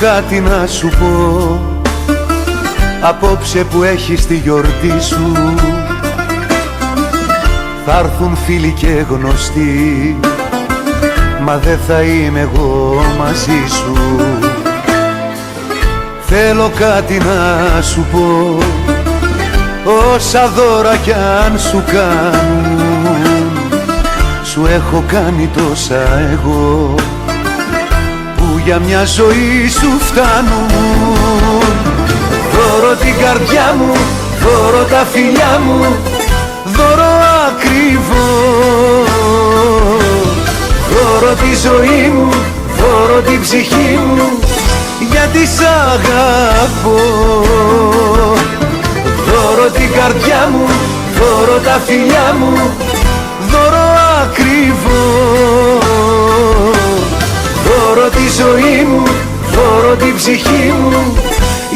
κάτι να σου πω απόψε που έχεις τη γιορτή σου. Θα έρθουν φίλοι και γνωστοί, μα δεν θα είμαι εγώ μαζί σου. Θέλω κάτι να σου πω, όσα δώρα κι αν σου κάνουν, σου έχω κάνει τόσα εγώ που για μια ζωή σου φτάνουν. Δώρο την καρδιά μου, δώρο τα φιλιά μου, δώρο ακριβό. Δώρο τη ζωή μου, δώρο την ψυχή μου, γιατί σ' αγαπώ. Δώρο την καρδιά μου, δώρο τα φιλιά μου, δώρο ακριβό. Δώρο τη ζωή μου, δώρο την ψυχή μου,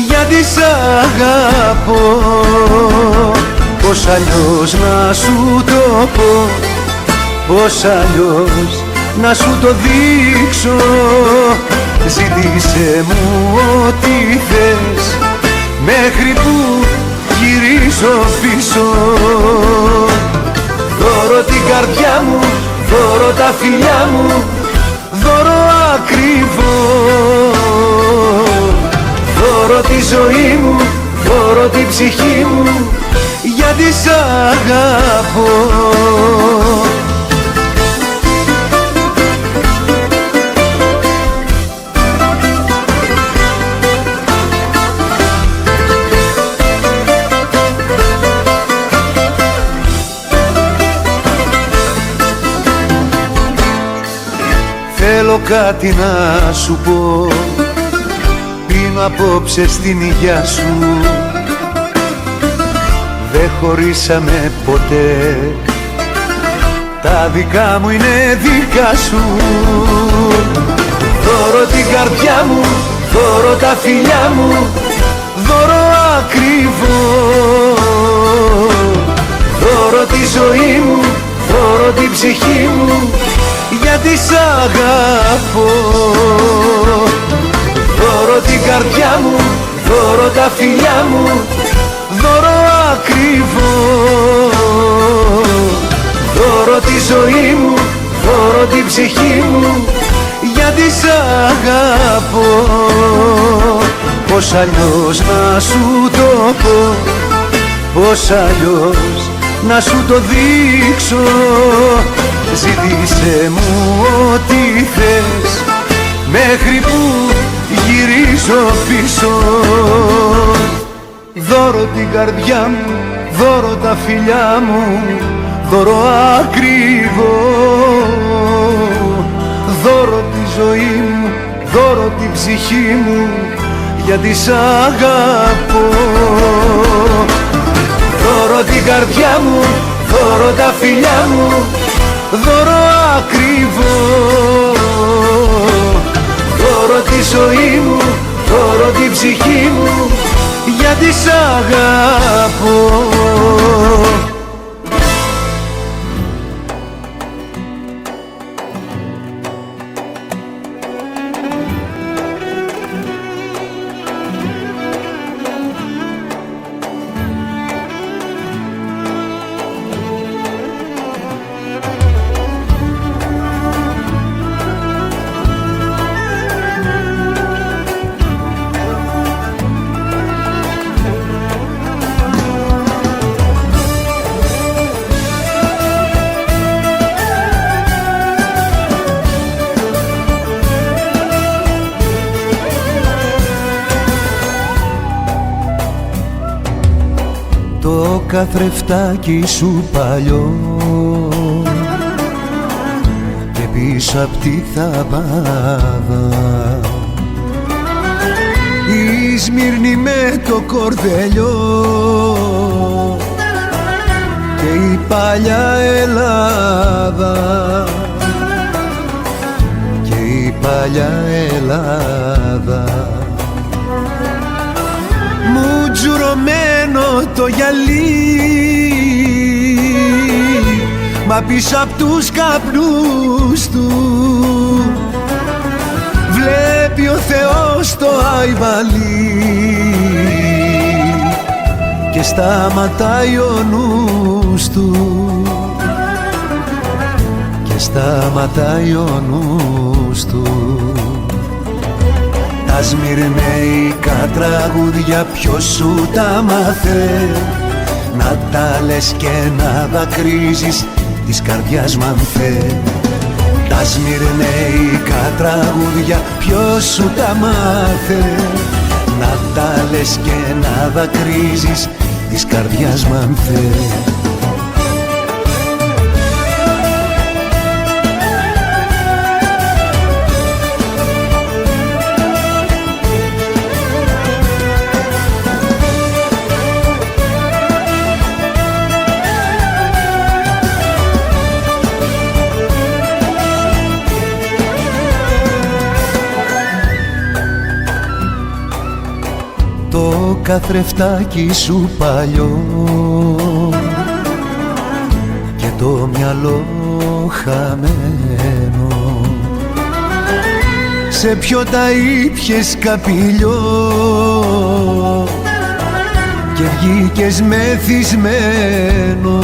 γιατί σ' αγαπώ. Πώς αλλιώς να σου το πω, πώς αλλιώς να σου το δείξω. Ζήτησε μου ό,τι θες, μέχρι που γυρίσω πίσω. Δώρο την καρδιά μου, δώρο τα φιλιά μου, δώρο ακριβό. Δώρο τη ζωή μου, δώρο την ψυχή μου, γιατί σ' αγαπώ. Θέλω κάτι να σου πω, πίνω απόψε στην υγειά σου. Δεν χωρίσαμε ποτέ, τα δικά μου είναι δικά σου. Δώρο την καρδιά μου, δώρο τα φιλιά μου, δώρο ακριβό. Δώρο τη ζωή μου, δώρο την ψυχή μου, γιατί σ' αγαπώ. Δώρο την καρδιά μου, δώρο τα φιλιά μου, δώρο ακριβό. Δώρο τη ζωή μου, δώρο την ψυχή μου, γιατί σ' αγαπώ. Πώς αλλιώς να σου το πω, πώς αλλιώς να σου το δείξω. Ζήτησε μου ό,τι θες, μέχρι που γυρίζω πίσω. Δώρο την καρδιά μου, δώρο τα φιλιά μου, δώρο ακριβό. Δώρο τη ζωή μου, δώρο την ψυχή μου, γιατί σ' αγαπώ. Δώρο την καρδιά μου, δώρο τα φιλιά μου, δώρο ακριβό. Δώρο τη ζωή μου, δώρο την ψυχή μου, γιατί σ' αγαπώ. Το καθρεφτάκι σου παλιό και πίσω απ' τη θαπάδα, η Σμύρνη με το κορδελιό και η παλιά Ελλάδα, και η παλιά Ελλάδα. Μου τζουρωμένο το γυαλί, μα πίσω απ' τους καπνούς του βλέπει ο Θεός το Αϊβαλί και σταματάει ο νους του, και σταματάει ο νους του. Τα σμυρνέικα τραγούδια ποιος σου τα μάθε, να τα λες και να δακρύζεις της καρδιάς μ' αν θε. Τα σμυρνέικα τραγούδια ποιος σου τα μάθε, να τα λες και να δακρύζεις της καρδιάς μ' αν θε. Το καθρεφτάκι σου παλιό και το μυαλό χαμένο, σε ποιο τα ήπιες καπηλιό και βγήκες μεθυσμένο,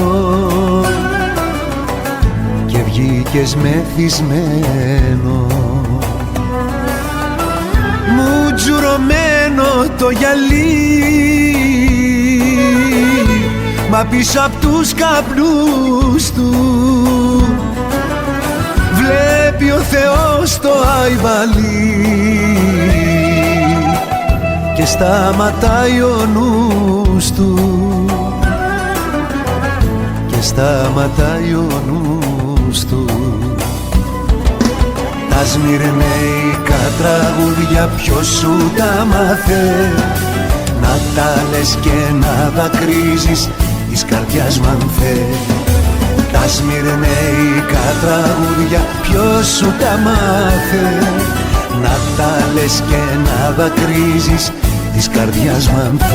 και βγήκες μεθυσμένο. Μου τζουρωμένο το γυαλί, μα πίσω απ' τους καπνούς του βλέπει ο Θεός το Αϊβαλί και σταματάει ο νους του, και σταματάει ο νους του. Τα σμυρνέικα τραγούδια ποιος σου τα μάθε, να τα λες και να δακρύζεις της καρδιάς μ' αν θε. Τα σμυρνέικα τραγούδια ποιος σου τα μάθε, να τα λες και να δακρύζεις της καρδιάς μ' αν θε.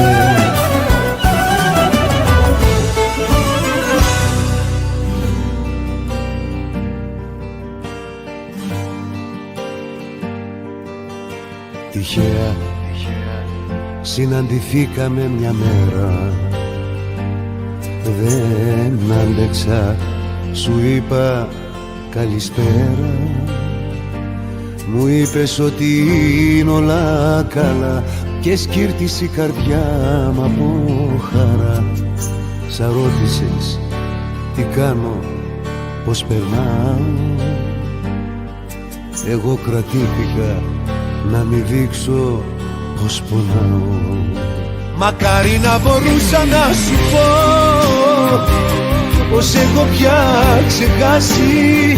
Τυχαία συναντηθήκαμε μια μέρα, δεν άντεξα, σου είπα καλησπέρα. Μου είπες ότι είναι όλα καλά και σκύρτησε η καρδιά μ' από χαρά. Σ' ρώτησες τι κάνω, πως περνάω, εγώ κρατήθηκα να μη δείξω πως πονάω. Μακάρι να μπορούσα να σου πω πως έχω πια ξεχάσει.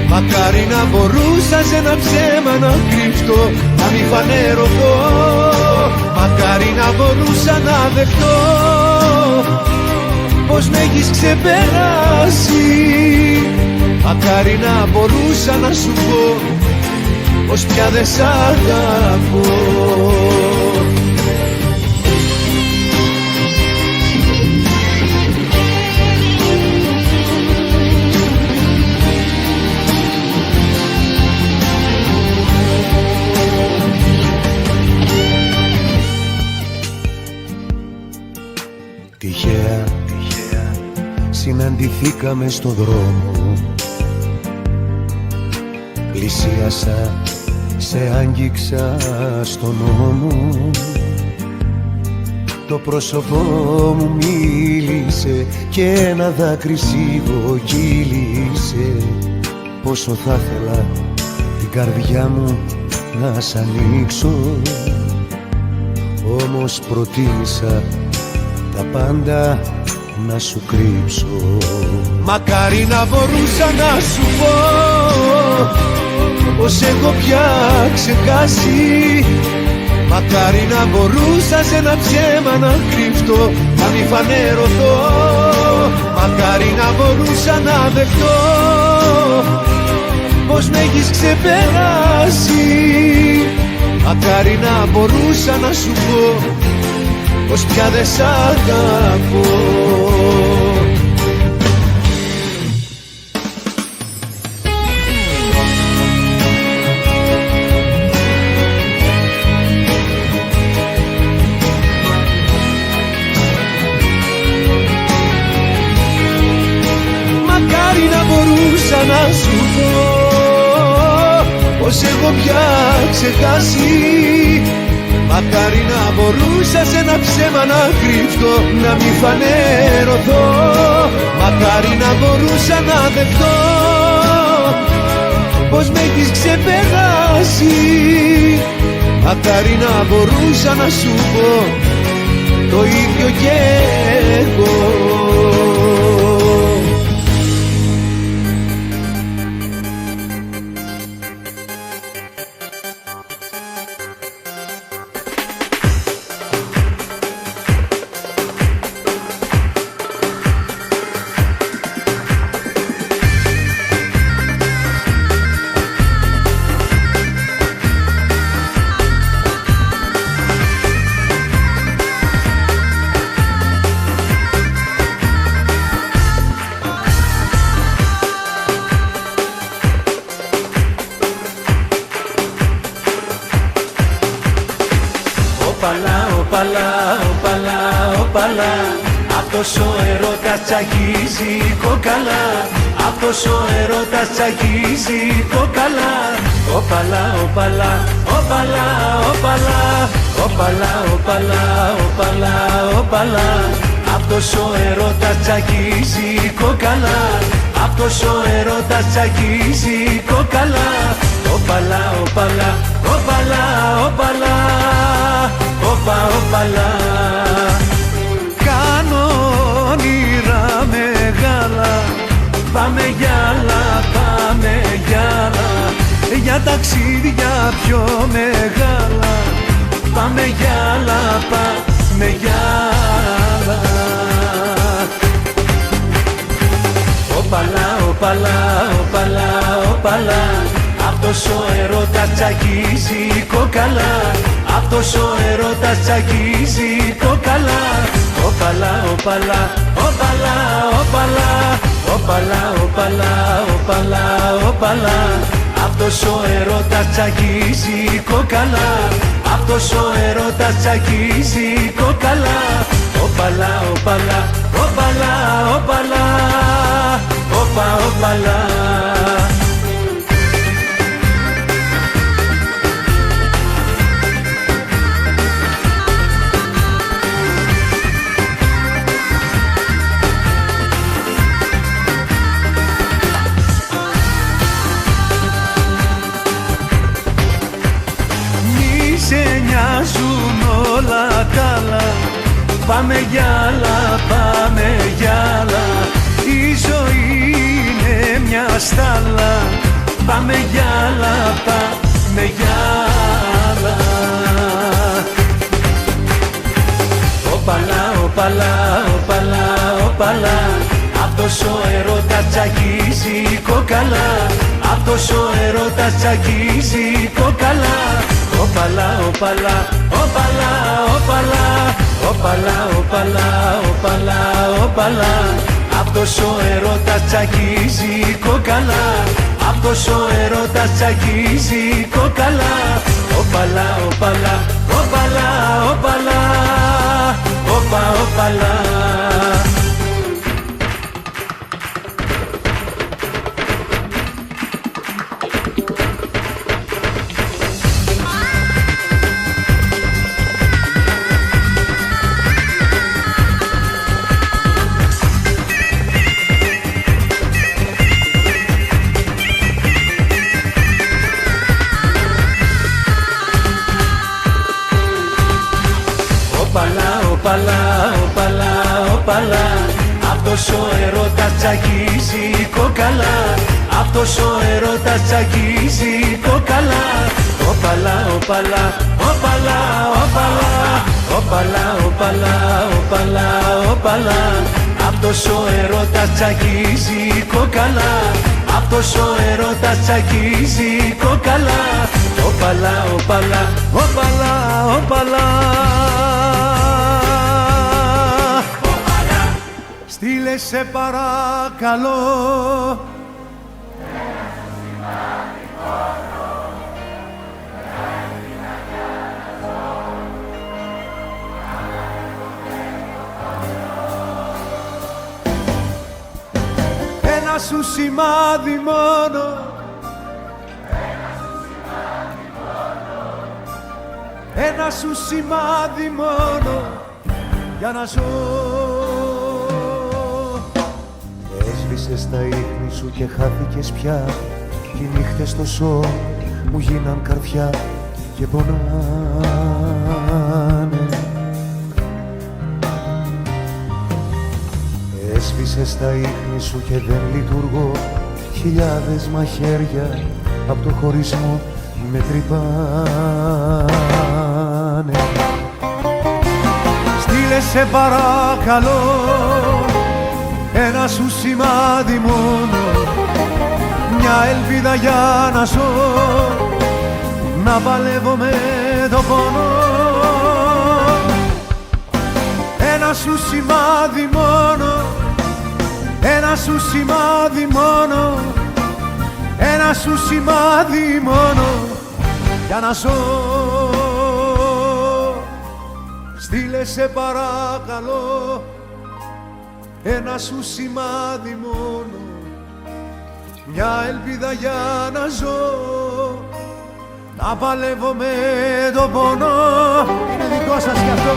Μακάρι να μπορούσα σε ένα ψέμα να κρυφτώ, να μη φανερωθώ. Μακάρι να μπορούσα να δεχτώ πως με έχεις ξεπεράσει. Μακάρι να μπορούσα να σου πω πως πια δεν σ' αγαπώ. Τυχαία συναντηθήκαμε στο δρόμο, πλησίασα, σε άγγιξα στον ώμο. Το πρόσωπό μου μίλησε και ένα δάκρυ σιγοκύλησε. Πόσο θα ήθελα την καρδιά μου να σ' ανοίξω, όμως προτίμησα τα πάντα να σου κρύψω. Μακάρι να μπορούσα να σου πω πως έχω πια ξεχάσει. Μακάρι να μπορούσα σε ένα ψέμα να κρυφτώ, να μη φανερωθώ. Μακάρι να μπορούσα να δεχτώ πως με έχεις ξεπεράσει. Μακάρι να μπορούσα να σου πω πως πια δεν σ' αγαπώ. έχω πια ξεχάσει. Μακάρι να μπορούσα σε ένα ψέμα να κρύφτω, να μη φανέρωθώ. Μακάρι να μπορούσα να δεχτώ πως με έχεις ξεπεράσει. Μακάρι να μπορούσα να σου πω το ίδιο κι εγώ. Αυτός ο ερώτας τσακίζει κόκαλα. Αυτός ο ερώτας τσακίζει κόκαλα. Όπαλα, όπαλα, όπαλα, όπαλα. Όπαλα, όπαλα, όπαλα, όπαλα. Αυτός ο ερώτας τσακίζει κόκαλα. Αυτός ο ερώτας τσακίζει κόκαλα. Όπαλα, όπαλα, όπαλα, όπαλα. Όπα, όπαλα. Κάνω όνειρα μεγάλα, Πάμε γυάλα, πάμε γυάλα. για ταξίδια πιο μεγάλα. Πάμε γυάλα, πάμε γυάλα. Όπαλα, όπαλα, όπαλα, όπαλα. Αυτός ο ερώτας τσακίζει κόκαλα. Αυτός ο ερώτας τσακίζει κόκαλα. Όπαλα, όπαλα, όπαλα, όπαλα. Όπαλα, όπαλα, όπαλα, όπαλα. Αυτός ο ερώτας τσακίζει κόκαλα. Αυτός ο ερώτας τσακίζει κόκαλα. Όπαλα, όπαλα, όπαλα, όπαλα. Όπα, όπαλα. Όλα καλά. Πάμε γυάλα, πάμε γυάλα. Η ζωή είναι μια στάλα. Πάμε γυάλα, πάμε γυάλα. Όπαλα, όπαλα, όπαλα, όπαλα. Αυτός ο ερώτας τσακίζει κόκαλα. Αυτός ο ερώτας τσακίζει κόκαλα. Όπαλα, όπαλα, όπαλα, όπαλα. Όπαλα, όπαλα, όπαλα, όπαλα. Αυτός ο ερώτας τσακίζει κόκαλα. Αυτός ο ερώτας τσακίζει κόκαλα. Όπαλα, όπαλα, όπαλα, όπαλα. Όπα, όπαλα. Όπαλα, όπαλα, όπαλα. Αυτός ο ερώτας τσακίζει κόκαλα. Αυτός ο ερώτας τσακίζει κόκαλα. Όπαλα, όπαλα, όπαλα, όπαλα. Όπαλα, όπαλα, όπαλα, όπαλα. Αυτός ο ερώτας τσακίζει κόκαλα. Αυτός ο ερώτας τσακίζει κόκαλα. Όπαλα, όπαλα, όπαλα, όπαλα. Στείλε σε παρακαλώ ένα σου σημάδι μόνο, ένα σου σημάδι μόνο για να ζω. Έσβησες τα ίχνη σου και χάθηκες πια κι οι νύχτες τόσο μου γίναν καρδιά και πονάνε. Έσβησες τα ίχνη σου και δεν λειτουργώ. Χιλιάδες μαχαίρια απ' το χωρισμό με τρυπάνε. Στείλε σε παρακαλώ ένα σου σημάδι μόνο, μια ελπίδα για να ζω, να παλεύω με το πόνο. Ένα σου σημάδι μόνο, ένα σου σημάδι μόνο, ένα σου σημάδι μόνο για να ζω. Στείλε σε παρακαλώ ένα σου σημάδι μόνο, μια ελπίδα για να ζω, να παλεύω με το πόνο. Είναι δικό σας κι αυτό.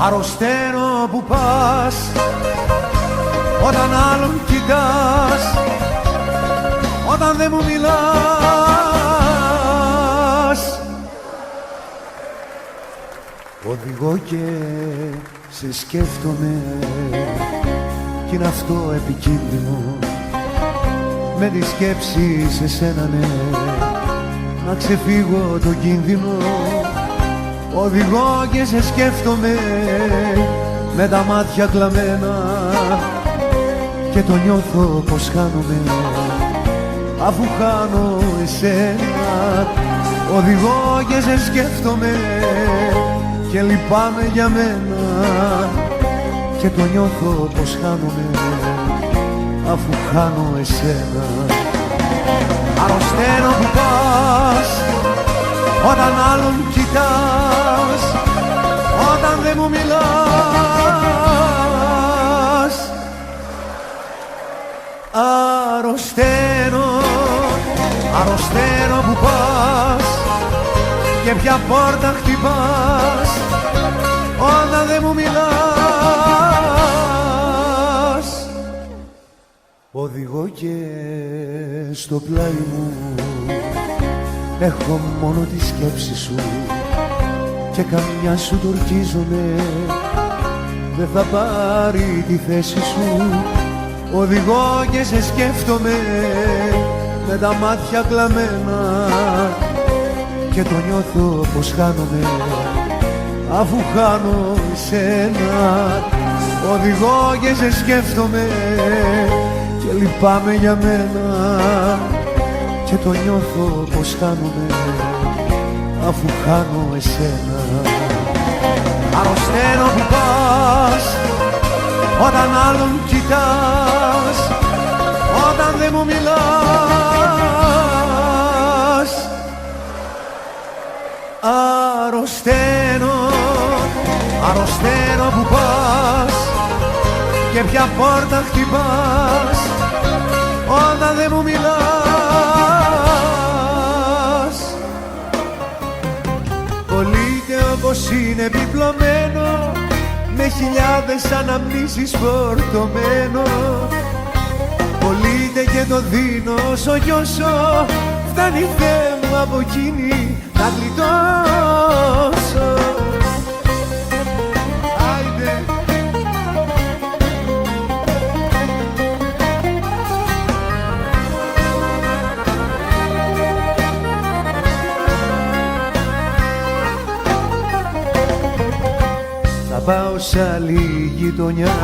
Αρρωσταίνω που πας όταν άλλον κοιτάς, όταν δεν μου μιλάς. Οδηγώ και σε σκέφτομαι κι είναι αυτό επικίνδυνο, με τη σκέψη σε σένα ναι, να ξεφύγω το κίνδυνο. Οδηγώ και σε σκέφτομαι με τα μάτια κλαμμένα και το νιώθω πως χάνομαι αφού χάνω εσένα. Οδηγώ και σε σκέφτομαι και λυπάμαι για μένα και το νιώθω πως χάνομαι αφού χάνω εσένα. Αρρωσταίνω που πας όταν άλλον κοιτάς, όταν δεν μου μιλάς. Αρρωσταίνω, αρρωσταίνω που πας και ποια πόρτα χτυπάς όταν δεν μου μιλάς. Οδηγώ και στο πλάι μου έχω μόνο τη σκέψη σου και καμιά σου τορκίζομαι, δεν θα πάρει τη θέση σου. Οδηγώ και σε σκέφτομαι με τα μάτια κλαμμένα και το νιώθω πως χάνομαι αφού χάνω εσένα. Οδηγώ και σε σκέφτομαι και λυπάμαι για μένα και το νιώθω πως χάνομαι αφού χάνω εσένα. Αρρωσταίνω που πας όταν άλλον κοιτάς, όταν δεν μου μιλάς. Αρρωσταίνω, αρρωσταίνω που πας και ποια πόρτα χτυπάς όταν δεν μου μιλάς. Πολύτε όπως είναι επιπλωμένο με χιλιάδες αναμνήσεις φορτωμένο. Πολύτε και το δίνω όσο γιώσω, φτάνει Θεέ μου από εκείνη να γλιτώσω. Άιντε. Θα πάω σ' άλλη γειτονιά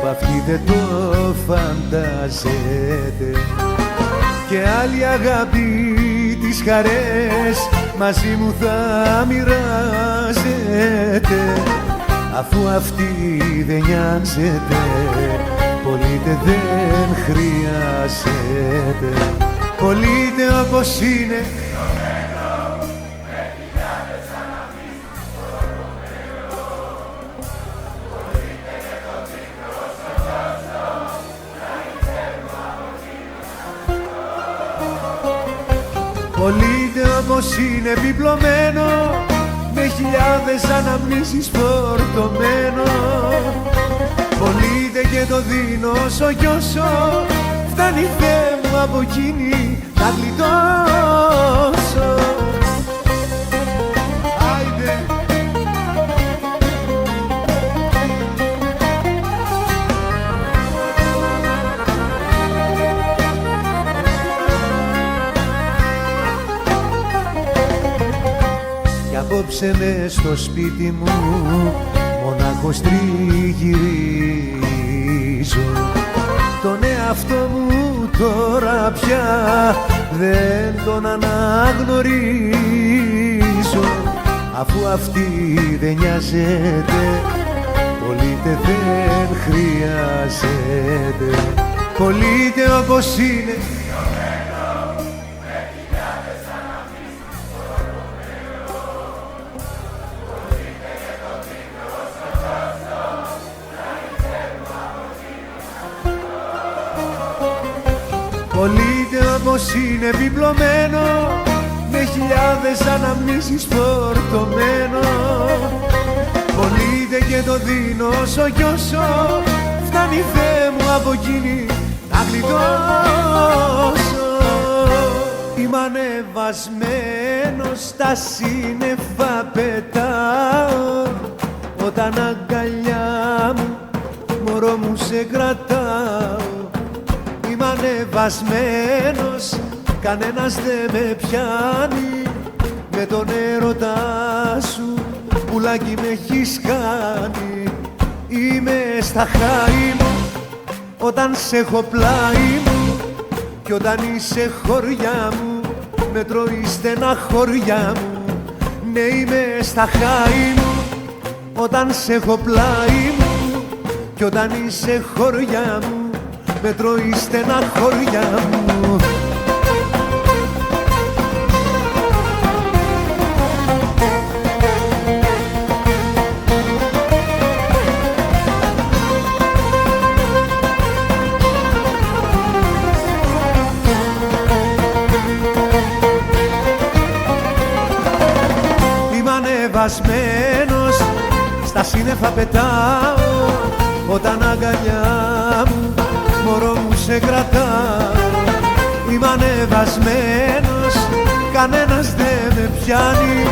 που αυτή δεν το φαντάζεται και άλλη αγάπη τις χαρές μαζί μου θα μοιράζεται. Αφού αυτή δεν νοιάζεται, πολύτε δεν χρειάζεται. Πολύτε όπως είναι Πωλείται όπως είναι επιπλωμένο, με χιλιάδες αναμνήσεις φορτωμένο. Πωλείται και το δίνω όσο κι όσο φτάνει, Θεέ μου, από εκείνη να γλιτώσω. Κι απόψε μες στο σπίτι μου μονάχος τριγυρίζω. Τον εαυτό μου τώρα πια δεν τον αναγνωρίζω. Αφού αυτή δεν νοιάζεται, πωλείται δεν χρειάζεται. Πωλείται όπως είναι. Πωλείται όπως είναι επιπλωμένο, με χιλιάδες αναμνήσεις φορτωμένο. Πωλείται και το δίνω όσο κι όσο φτάνει, Θεέ μου, από εκείνη να γλιτώσω. Είμαι ανεβασμένος, στα σύννεφα πετάω. Όταν αγκαλιά μου, μωρό μου, σε κρατάω. Είμαι ανεβασμένος, κανένας δεν με πιάνει. Με τον έρωτά σου, πουλάκι, με έχεις κάνει. Είμαι στα χάη μου όταν σε έχω πλάι μου, κι όταν είσαι χωριά μου με τρώει στεναχωριά μου. Ναι, είμαι στα χάη μου όταν σε έχω πλάι μου, κι όταν είσαι χωριά μου με τρώει στεναχωριά μου. Είμαι ανεβασμένος, στα σύννεφα πετάω. Όταν αγκαλιά μου, μωρό μου, σε κρατάω. Είμαι ανεβασμένος, κανένας δεν με πιάνει.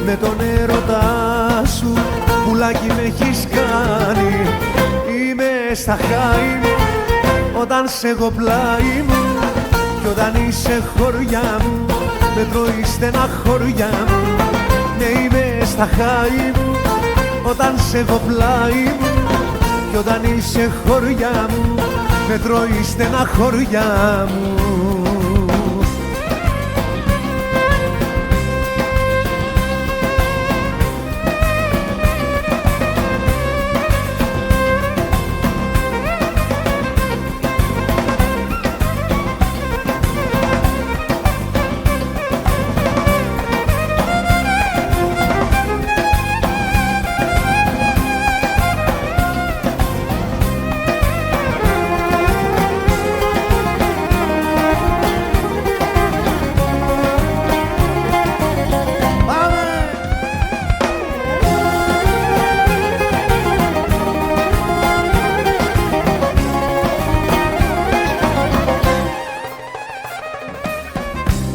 Με τον έρωτά σου, πουλάκι, με έχεις κάνει. Είμαι στα χάη μου όταν σε έχω πλάι μου, κι όταν είσαι χωριά μου με τρώει στεναχωριά μου. Ναι, είμαι στα χάη μου όταν σε έχω πλάι μου, κι όταν είσαι χωριά μου με τρώει στεναχωριά μου.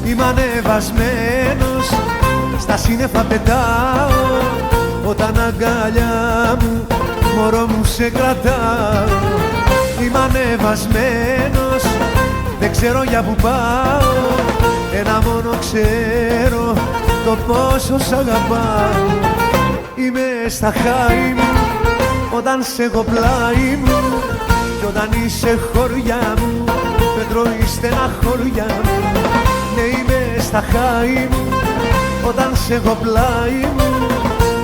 Είμαι ανεβασμένος, στα σύννεφα πετάω. Όταν αγκαλιά μου, μωρό μου, σε κρατάω. Είμαι ανεβασμένος, δεν ξέρω για που πάω. Ένα μόνο ξέρω, το πόσο σ' αγαπάω. Είμαι στα χάη μου όταν σε έχω πλάι μου, κι όταν είσαι χωριά μου με τρώει στεναχωριά μου. Ναι, είμαι στα χάη μου όταν σε έχω πλάι μου,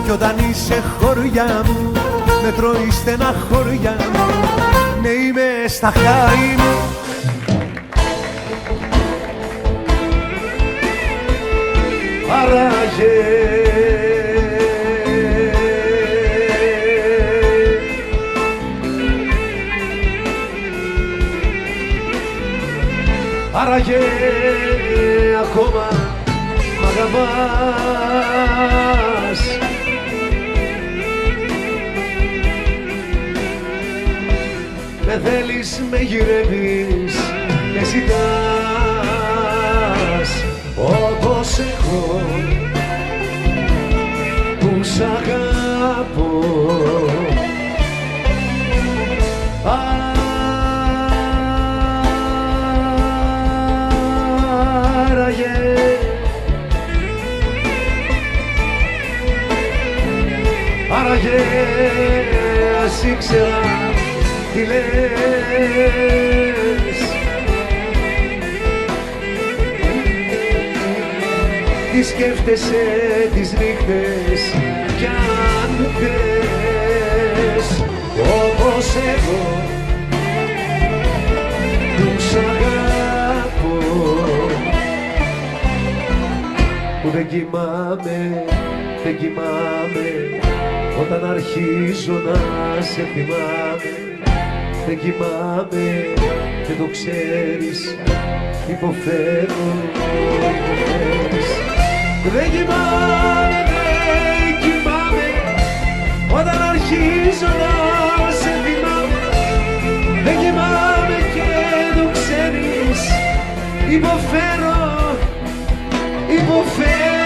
κι όταν είσαι χωριά μου με τρώει στεναχωριά μου. Ναι, είμαι στα χάη μου. Άραγε άραγε ακόμα αγαπάς. Με θέλεις, με γυρεύεις, με ζητάς όπως εγώ που σ' αγαπώ. Άραγε ας ήξερα τι λες, τι σκέφτεσαι τις νύχτες κι αν θες, όπως εγώ που σ' αγαπώ, που δεν κοιμάμαι, δεν κοιμάμαι όταν αρχίζω να σε θυμάμαι. Δεν κοιμάμαι και το ξέρεις, υποφέρω, υποφέρεις. Δεν κοιμάμαι, δεν κοιμάμαι όταν αρχίζω να σε θυμάμαι. Δεν κοιμάμαι και το ξέρεις, υποφέρω, υποφέρω.